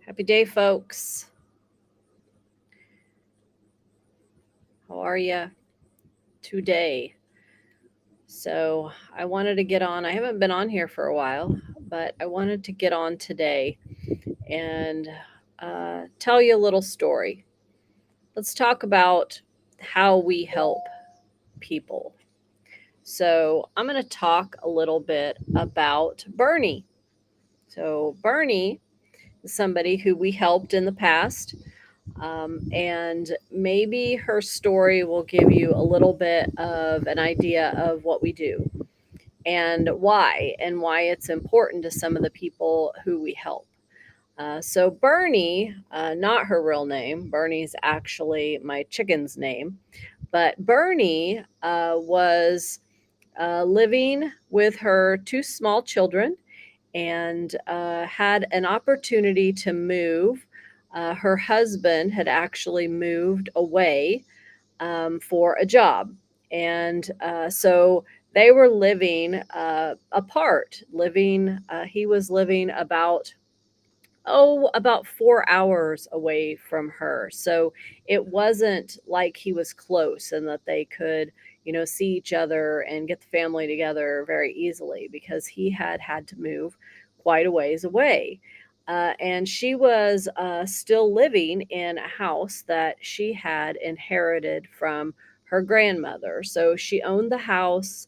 Happy day, folks. How are you today? So, I wanted to get on. I haven't been on here for a while, but I wanted to get on today and tell you a little story. Let's talk about how we help people. So, I'm going to talk a little bit about Bernie. So, Bernie is somebody who we helped in the past. And maybe her story will give you a little bit of an idea of what we do and why it's important to some of the people who we help. So Bernie, not her real name. Bernie's actually my chicken's name, but Bernie was living with her two small children and had an opportunity to move. Her husband had actually moved away for a job. And so they were living apart, he was living about 4 hours away from her. So it wasn't like he was close and that they could, see each other and get the family together very easily because he had to move quite a ways away. And she was still living in a house that she had inherited from her grandmother. So she owned the house.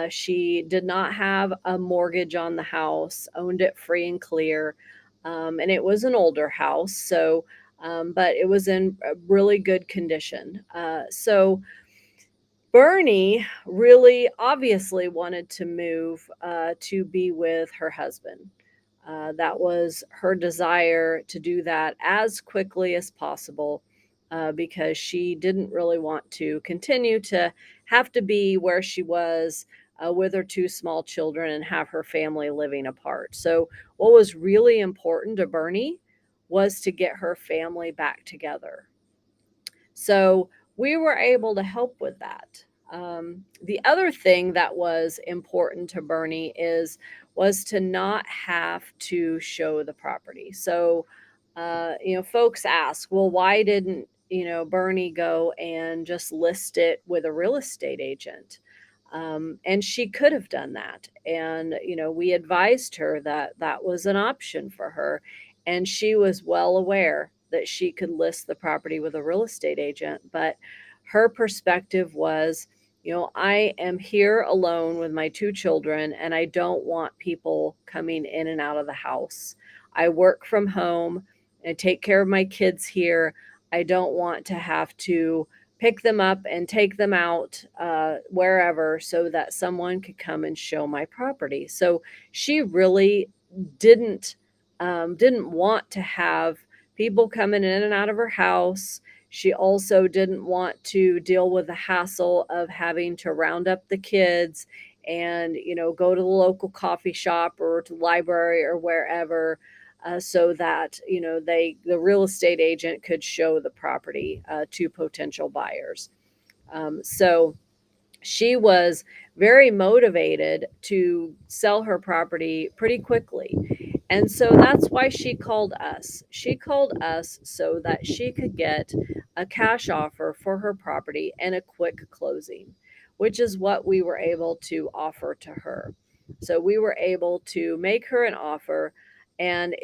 She did not have a mortgage on the house, owned it free and clear, and it was an older house, but it was in a really good condition. So Bernie really obviously wanted to move to be with her husband. That was her desire to do that as quickly as possible because she didn't really want to continue to have to be where she was with her two small children and have her family living apart. So, what was really important to Bernie was to get her family back together. So we were able to help with that. The other thing that was important to Bernie was to not have to show the property. So, folks ask, well, why didn't Bernie go and just list it with a real estate agent? And she could have done that. And we advised her that that was an option for her, and she was well aware that she could list the property with a real estate agent. But her perspective was, I am here alone with my two children, and I don't want people coming in and out of the house. I work from home and take care of my kids here. I don't want to have to pick them up and take them out wherever so that someone could come and show my property. So she really didn't didn't want to have people coming in and out of her house. She also didn't want to deal with the hassle of having to round up the kids and go to the local coffee shop or to the library or wherever so that the real estate agent could show the property to potential buyers. So she was very motivated to sell her property pretty quickly. And so that's why she called us. She called us so that she could get a cash offer for her property and a quick closing, which is what we were able to offer to her. So we were able to make her an offer, and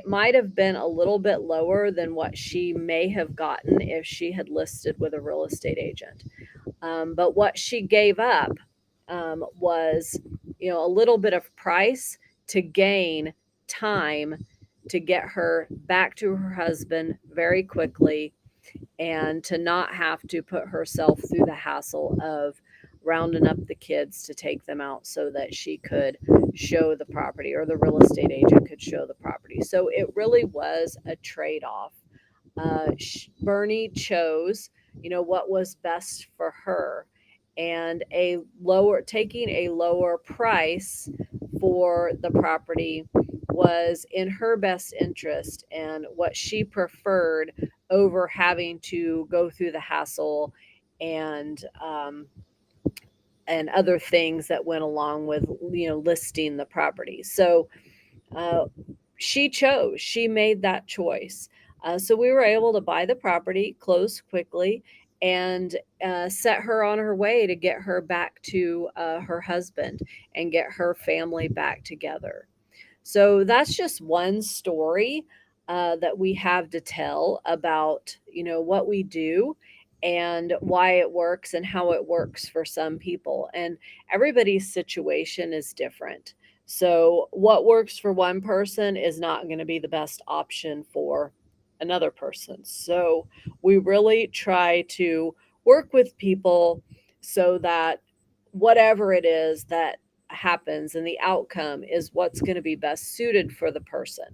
might have been a little bit lower than what she may have gotten if she had listed with a real estate agent. But what she gave up was, a little bit of price to gain time to get her back to her husband very quickly and to not have to put herself through the hassle of rounding up the kids to take them out so that she could show the property or the real estate agent could show the property. So it really was a trade off. Bernie chose, what was best for her, and taking a lower price for the property was in her best interest and what she preferred over having to go through the hassle and and other things that went along with listing the property. So uh, she made that choice. So we were able to buy the property, close quickly, and set her on her way to get her back to her husband and get her family back together. So that's just one story that we have to tell about, what we do and why it works and how it works for some people. And everybody's situation is different. So what works for one person is not going to be the best option for another person. So we really try to work with people so that whatever it is that happens and the outcome is what's going to be best suited for the person.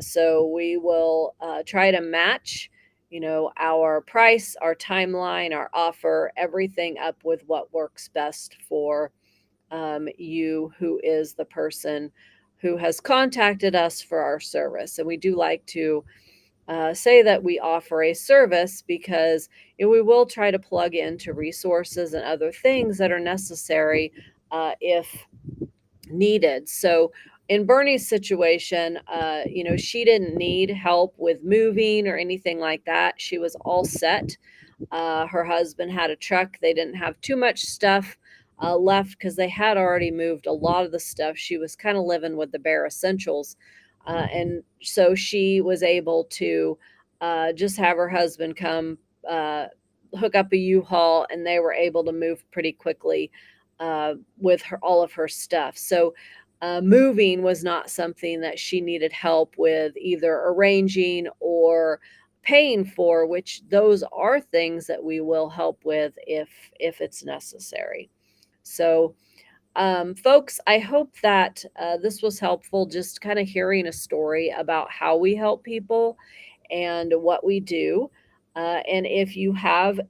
So we will try to match, our price, our timeline, our offer, everything up with what works best for you, who is the person who has contacted us for our service. And we do like to say that we offer a service because we will try to plug into resources and other things that are necessary if needed. So in Bernie's situation, she didn't need help with moving or anything like that. She was all set. Her husband had a truck. They didn't have too much stuff left because they had already moved a lot of the stuff. She was kind of living with the bare essentials. And so she was able to just have her husband come hook up a U-Haul, and they were able to move pretty quickly with her all of her stuff. So moving was not something that she needed help with either arranging or paying for, which those are things that we will help with if it's necessary. So folks, I hope that this was helpful, just kind of hearing a story about how we help people and what we do. And if you have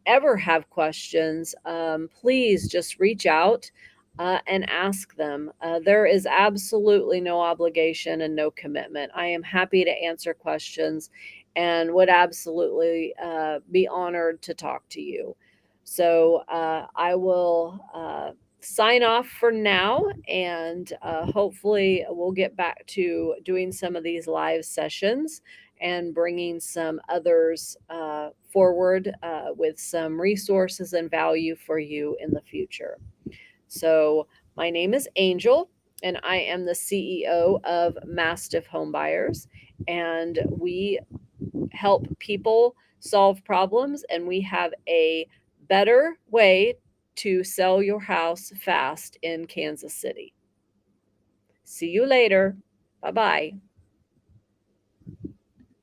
questions, please just reach out and ask them. There is absolutely no obligation and no commitment. I am happy to answer questions and would absolutely be honored to talk to you. So I will sign off for now, and hopefully we'll get back to doing some of these live sessions and bringing some others forward with some resources and value for you in the future. So my name is Angel, and I am the CEO of Mastiff Home Buyers, and we help people solve problems, and we have a better way to sell your house fast in Kansas City. See you later. Bye bye.